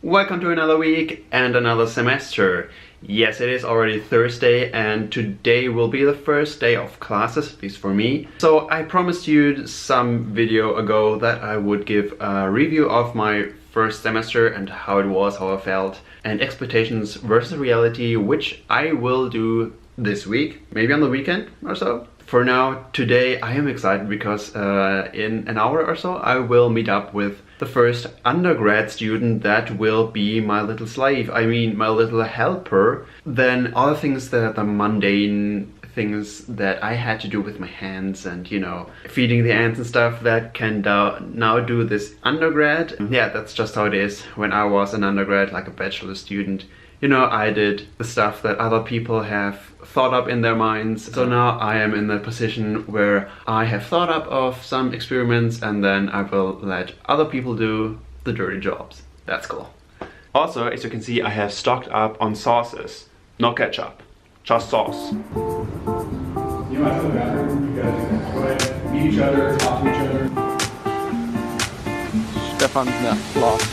Welcome to another week and another semester. Yes, it is already Thursday and today will be the first day of classes, at least for me. So I promised you some video ago that I would give a review of my first semester and how it was, how I felt, and expectations versus reality, which I will do this week, maybe on the weekend or so. For now, today I am excited because in an hour or so I will meet up with the first undergrad student that will be my little slave, I mean my little helper. Then other things that are the mundane things that I had to do with my hands and, you know, feeding the ants and stuff that can now do this undergrad. Yeah, that's just how it is. When I was an undergrad, like a bachelor student, you know, I did the stuff that other people have thought up in their minds. So now I am in the position where I have thought up of some experiments and then I will let other people do the dirty jobs. That's cool. Also, as you can see, I have stocked up on sauces. No ketchup, just sauce. You might feel better. You guys go ahead, meet each other, talk to each other. Stevyn, Lars.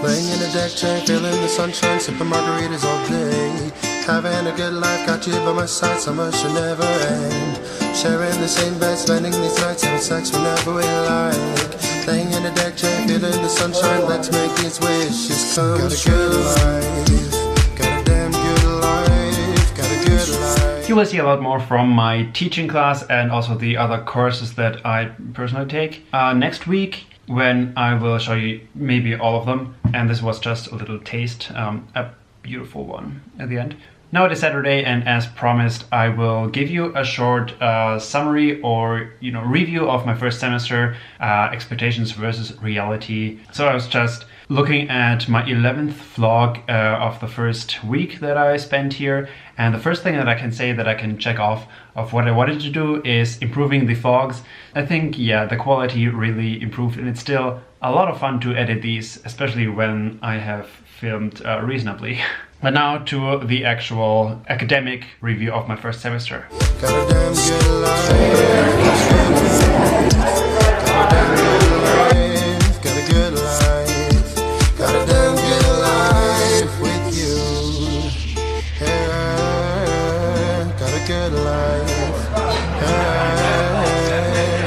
Laying in the deck chair, feeling the sunshine, sipping margaritas all day. Having a good life, got you by my side, summer should never end. Sharing the same bed, spending these nights, having sex whenever we like. Laying in the deck chair, feeling the sunshine, let's make these wishes come true. Got a damn good life, got a good life. You will see a lot more from my teaching class and also the other courses that I personally take next week, when I will show you maybe all of them. And this was just a little taste, a beautiful one at the end. Now it is Saturday, and as promised, I will give you a short summary or, you know, review of my first semester, expectations versus reality. So I was just looking at my 11th vlog of the first week that I spent here, and the first thing that I can say that I can check off of what I wanted to do is improving the vlogs. I think, yeah, the quality really improved, and it's still a lot of fun to edit these, especially when I have filmed reasonably. But now to the actual academic review of my first semester. Got a damn good life. Got a damn good life. Got a good life. Got a damn good life with you. Yeah. Got a good life. Yeah.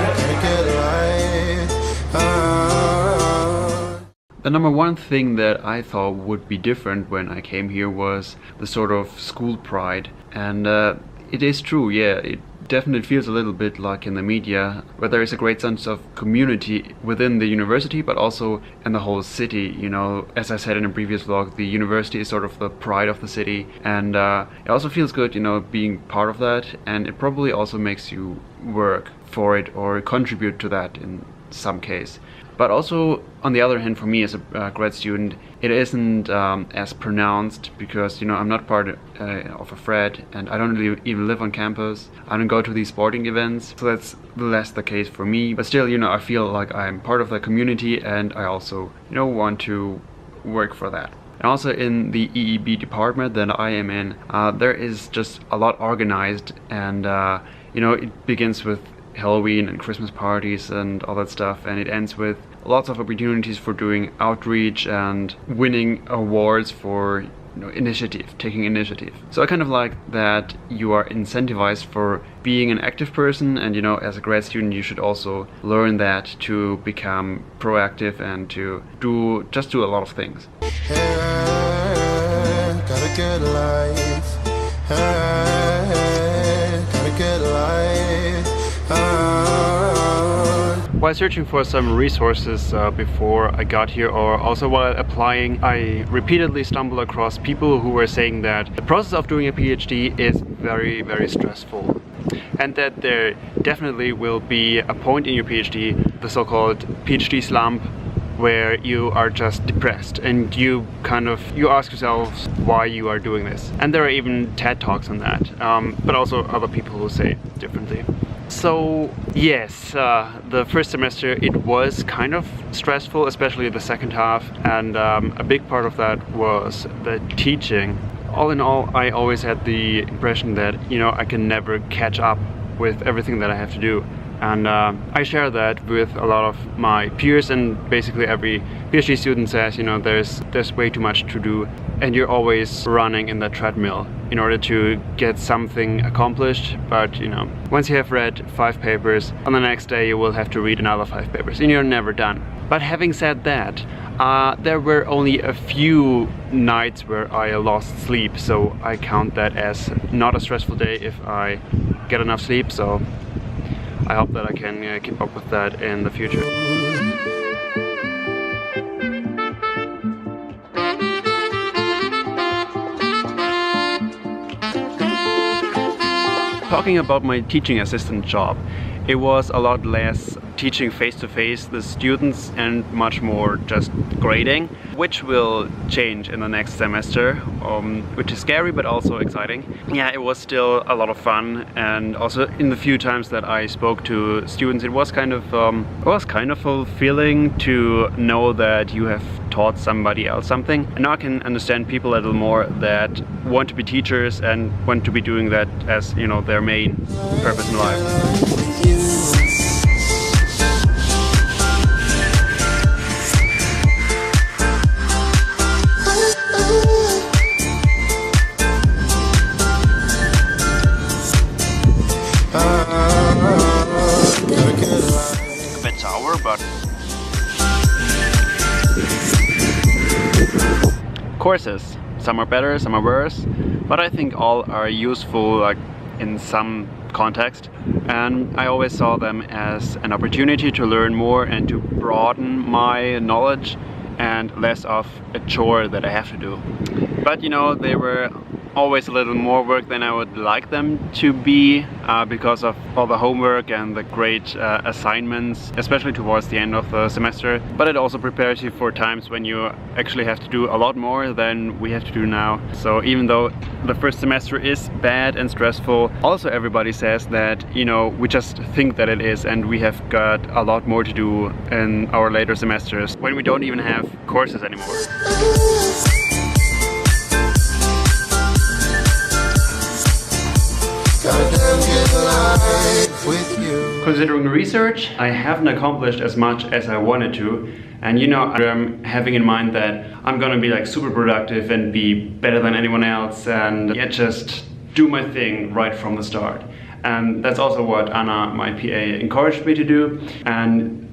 Got a good life. The number one thing that I thought would be different when I came here was the sort of school pride. And it is true, yeah, it definitely feels a little bit like in the media, where there is a great sense of community within the university, but also in the whole city. You know, as I said in a previous vlog, the university is sort of the pride of the city. And it also feels good, you know, being part of that. And it probably also makes you work for it or contribute to that in some case. But also, on the other hand, for me as a grad student, it isn't as pronounced because, you know, I'm not part of a frat and I don't really even live on campus. I don't go to these sporting events, so that's less the case for me. But still, you know, I feel like I'm part of the community and I also, you know, want to work for that. And also in the EEB department that I am in, there is just a lot organized and, you know, it begins with Halloween and Christmas parties and all that stuff, and it ends with lots of opportunities for doing outreach and winning awards for, you know, initiative, taking initiative. So I kind of like that you are incentivized for being an active person, and, you know, as a grad student you should also learn that to become proactive and to do a lot of things. Yeah, got a good life. Yeah, got a good life. While searching for some resources before I got here, or also while applying, I repeatedly stumbled across people who were saying that the process of doing a PhD is very, very stressful, and that there definitely will be a point in your PhD, the so-called PhD slump, where you are just depressed and you ask yourselves why you are doing this. And there are even TED Talks on that, but also other people who say it differently. So yes, the first semester it was kind of stressful, especially the second half, and a big part of that was the teaching. All in all, I always had the impression that, you know, I can never catch up with everything that I have to do. And I share that with a lot of my peers, and basically every PhD student says, you know, there's way too much to do, and you're always running in that treadmill in order to get something accomplished. But you know, once you have read 5 papers, on the next day you will have to read another 5 papers, and you're never done. But having said that, there were only a few nights where I lost sleep, so I count that as not a stressful day if I get enough sleep. So I hope that I can keep up with that in the future. Talking about my teaching assistant job, it was a lot less teaching face-to-face the students and much more just grading, which will change in the next semester, which is scary but also exciting. Yeah, it was still a lot of fun, and also in the few times that I spoke to students, it was kind of fulfilling to know that you have taught somebody else something. And now I can understand people a little more that want to be teachers and want to be doing that as, you know, their main purpose in life. A bit sour, but courses, some are better, some are worse, but I think all are useful, like in some context, and I always saw them as an opportunity to learn more and to broaden my knowledge, and less of a chore that I have to do. But you know, they were always a little more work than I would like them to be, because of all the homework and the great assignments, especially towards the end of the semester. But it also prepares you for times when you actually have to do a lot more than we have to do now. So even though the first semester is bad and stressful, also everybody says that, you know, we just think that it is, and we have got a lot more to do in our later semesters when we don't even have courses anymore. Considering research, I haven't accomplished as much as I wanted to, and you know, I'm having in mind that I'm gonna be like super productive and be better than anyone else, and yeah, just do my thing right from the start. And that's also what Anna, my PA, encouraged me to do, and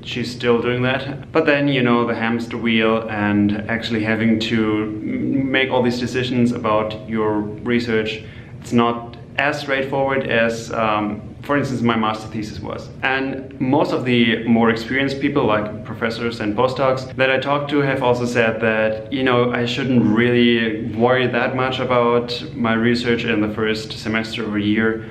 she's still doing that. But then, you know, the hamster wheel and actually having to make all these decisions about your research, it's not as straightforward as, for instance, my master thesis was. And most of the more experienced people, like professors and postdocs that I talked to, have also said that, you know, I shouldn't really worry that much about my research in the first semester or year,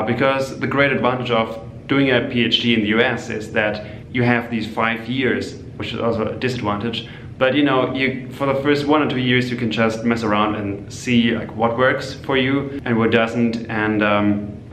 because the great advantage of doing a PhD in the US is that you have these 5 years, which is also a disadvantage. But you know, for the first 1 or 2 years you can just mess around and see like what works for you and what doesn't. And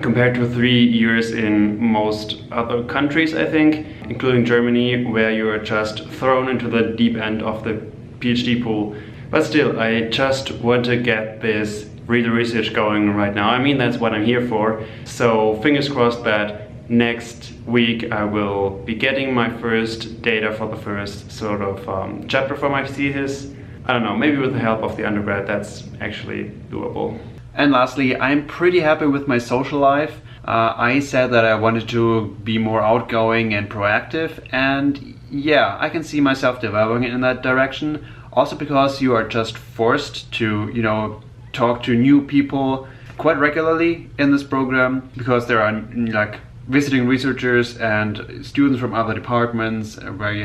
compared to 3 years in most other countries, I think, including Germany, where you're just thrown into the deep end of the PhD pool. But still, I just want to get this real research going right now. I mean, that's what I'm here for. So fingers crossed that next week I will be getting my first data for the first sort of chapter for my thesis. I don't know, maybe with the help of the undergrad that's actually doable. And lastly, I'm pretty happy with my social life. I said that I wanted to be more outgoing and proactive, and yeah, I can see myself developing in that direction. Also because you are just forced to, you know, talk to new people quite regularly in this program, because there are like visiting researchers and students from other departments where you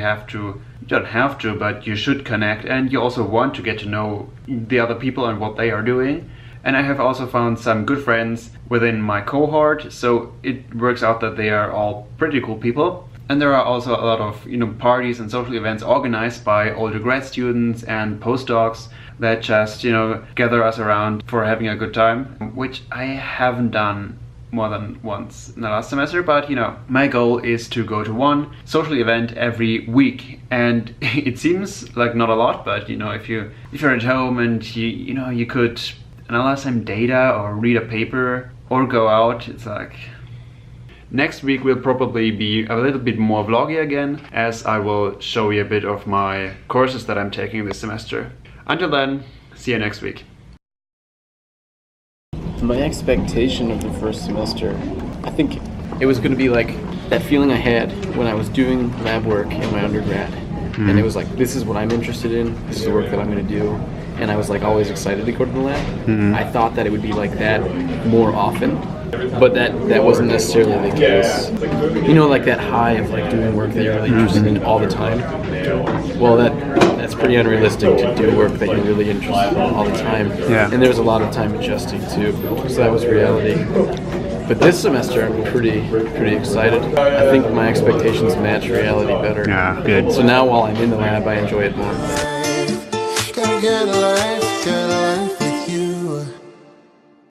don't have to, but you should connect, and you also want to get to know the other people and what they are doing. And I have also found some good friends within my cohort, so it works out that they are all pretty cool people. And there are also a lot of, you know, parties and social events organized by older grad students and postdocs that just, you know, gather us around for having a good time, which I haven't done more than once in the last semester. But you know, my goal is to go to one social event every week, and it seems like not a lot, but you know, if you're at home and you could analyze some data or read a paper or go out, it's like Next week will probably be a little bit more vloggy again, as I will show you a bit of my courses that I'm taking this semester. Until then, see you next week. My expectation of the first semester, I think it was going to be like that feeling I had when I was doing lab work in my undergrad. And it was like, this is what I'm interested in, this is the work that I'm going to do. And I was like always excited to go to the lab. I thought that it would be like that more often, but that wasn't necessarily the case. You know, like that high of like doing work that you're really interested in all the time. Well, that's pretty unrealistic to do work that you're really interested in all the time. Yeah. And there's a lot of time adjusting too. So that was reality. But this semester, I'm pretty excited. I think my expectations match reality better. Yeah, good. So now while I'm in the lab, I enjoy it more. Gotta get a life,